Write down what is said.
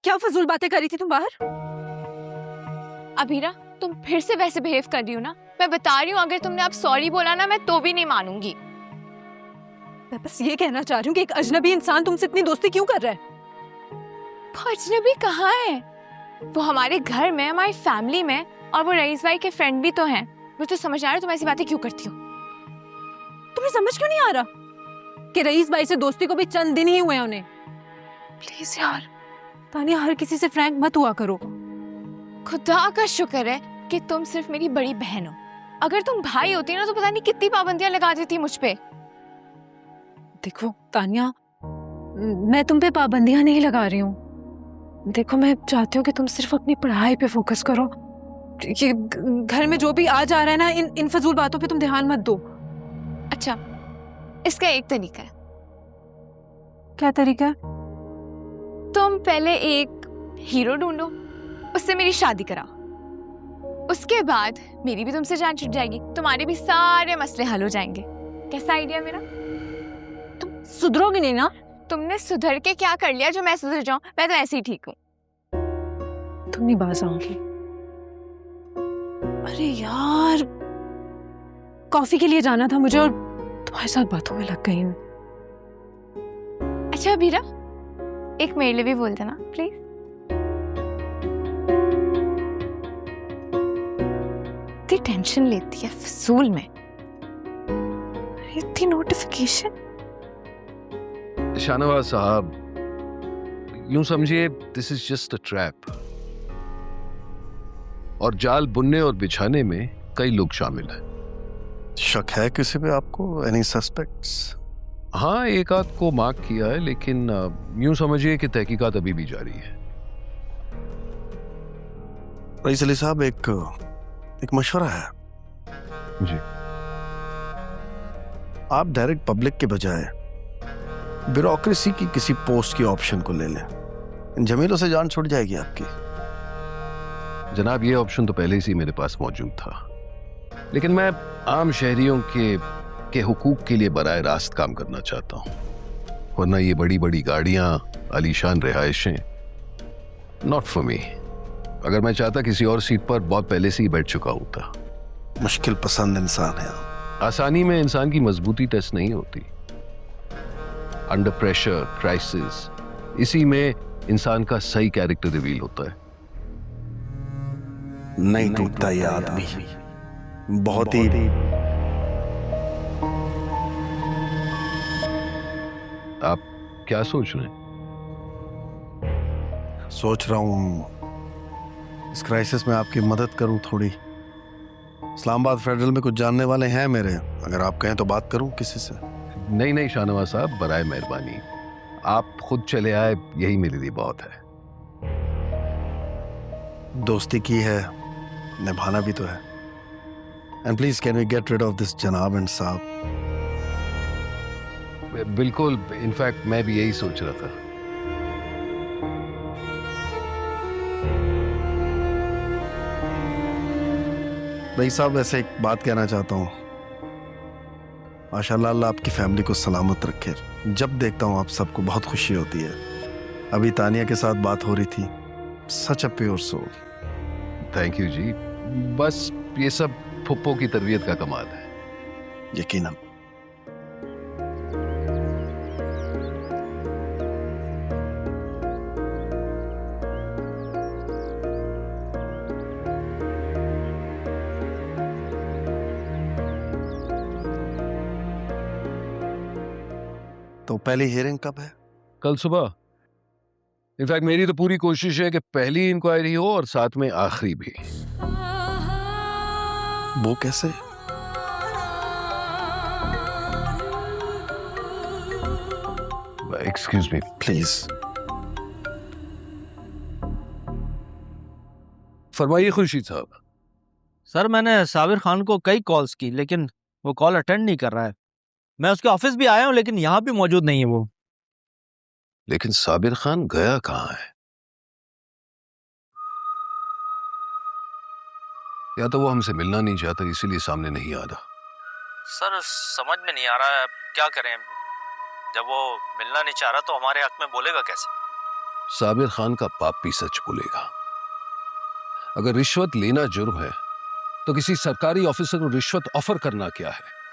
क्या फजूल बातें कर रही थी तुम बाहर? अभीरा, तुम फिर से वैसे बिहेव कर रही हो ना। मैं बता रही हूँ, अगर तुमने अब सॉरी बोला ना, मैं तो भी नहीं मानूंगी। मैं बस ये कहना चाह रही हूँ कि एक अजनबी इंसान तुमसे इतनी दोस्ती क्यों कर रहा है? वो अजनबी कहाँ है? वो हमारे घर में, हमारी फैमिली में, और वो रईस भाई के फ्रेंड भी तो हैं। वो तो समझ आ रहा है तुम ऐसी बातें क्यों करती हो। तुम्हें समझ क्यों नहीं आ रहा कि रईस भाई से दोस्ती को भी चंद दिन ही हुए हैं उन्हें? प्लीज यार तानिया, हर किसी से फ्रैंक मत हुआ करो। खुदा का शुक्र है कि तुम सिर्फ मेरी बड़ी बहन हो। अगर तुम भाई होती ना तो पता नहीं कितनी पाबंदियां लगा देती मुझ पे। देखो तानिया, मैं तुम पे पाबंदियां नहीं लगा रही हूँ। देखो, मैं चाहती हूँ कि तुम सिर्फ अपनी पढ़ाई पे फोकस करो। ये घर में जो भी आ जा रहा है ना, इन फजूल बातों पे तुम ध्यान मत दो। अच्छा, इसका एक तरीका है। क्या तरीका है? तुम पहले एक हीरो ढूंढो, उससे मेरी शादी कराओ। उसके बाद मेरी भी तुमसे जान छूट जाएगी, तुम्हारे भी सारे मसले हल हो जाएंगे। कैसा आइडिया मेरा? तुम सुधरोगी नहीं ना? तुमने सुधर के क्या कर लिया जो मैं सुधर जाऊं? मैं तो ऐसे ही ठीक हूँ। तुम नहीं बाज आओगी। अरे यार, कॉफी के लिए जाना था मुझे और तुम्हारे साथ बातों में लग गई हूँ। अच्छा अभीरा, एक मेरे लिए भी बोल देना प्लीज। इतनी टेंशन लेती है फजूल में, इतनी नोटिफिकेशन। शाहनवाज साहब, यूं समझिए this is just a trap, और जाल बुनने और बिछाने में कई लोग शामिल हैं। शक है किसी पे आपको? Any suspects? हाँ, एक आध को मार्क किया है, लेकिन यूं समझिए कि तहकीकात अभी भी जारी है। रईस अली साहब, एक मशवरा है जी। आप डायरेक्ट पब्लिक के बजाय ब्यूरोक्रेसी की किसी पोस्ट की ऑप्शन को ले लें। इन झमेलों से जान छूट जाएगी आपकी। जनाब, ये ऑप्शन तो पहले से ही मेरे पास मौजूद था, लेकिन मैं आम शहरियों के हुकूक के लिए बराह रास्त काम करना चाहता हूं। वरना ये बड़ी बड़ी गाड़ियां, आलीशान रिहायशें, नॉट फॉर मी। अगर मैं चाहता किसी और सीट पर बहुत पहले से ही बैठ चुका होता। मुश्किल पसंद इंसान है आप। आसानी में इंसान की मजबूती टेस्ट नहीं होती। अंडर प्रेशर, क्राइसिस, इसी में इंसान का सही कैरेक्टर रिवील होता है। नहीं टूटता ये आदमी, बहुत ही आप क्या सोच रहे हैं? सोच रहा हूं इस क्राइसिस में आपकी मदद करूं थोड़ी। इस्लामाबाद फेडरल में कुछ जानने वाले हैं मेरे, अगर आप कहें तो बात करूं किसी से। नहीं शाहनवाज साहब, बराए मेहरबानी आप खुद चले आए, यही मेरे लिए बहुत है। दोस्ती की है, निभाना भी तो है। And please can we get rid of this जनाब एंड साहब? बिल्कुल, इनफैक्ट मैं भी यही सोच रहा था। भाई साहब, वैसे एक बात कहना चाहता हूं। माशाल्लाह, अल्लाह आपकी फैमिली को सलामत रखे। जब देखता हूं आप सबको बहुत खुशी होती है। अभी तानिया के साथ बात हो रही थी, such a pure soul. Thank you जी। बस ये सब फुप्पो की तरबियत का कमाल है। यकीनन। तो पहली हियरिंग कब है? कल सुबह। इनफैक्ट मेरी तो पूरी कोशिश है कि पहली इंक्वायरी हो और साथ में आखिरी भी। वो कैसे? Excuse me please. फरमाइए खुर्शीद साहब। सर, मैंने साबिर खान को कई कॉल्स की, लेकिन वो कॉल अटेंड नहीं कर रहा है। मैं उसके ऑफिस भी आया हूं, लेकिन यहाँ भी मौजूद नहीं है वो। लेकिन साबिर खान गया कहाँ है? या तो वो हमसे मिलना नहीं चाहता, इसीलिए सामने नहीं आ रहा। सर, समझ में नहीं आ रहा है क्या करें। जब वो मिलना नहीं चाह रहा तो हमारे हक में बोलेगा कैसे? साबिर खान का बाप भी सच बोलेगा। अगर रिश्वत लेना जुर्म है तो किसी सरकारी ऑफिसर को रिश्वत ऑफर करना क्या है?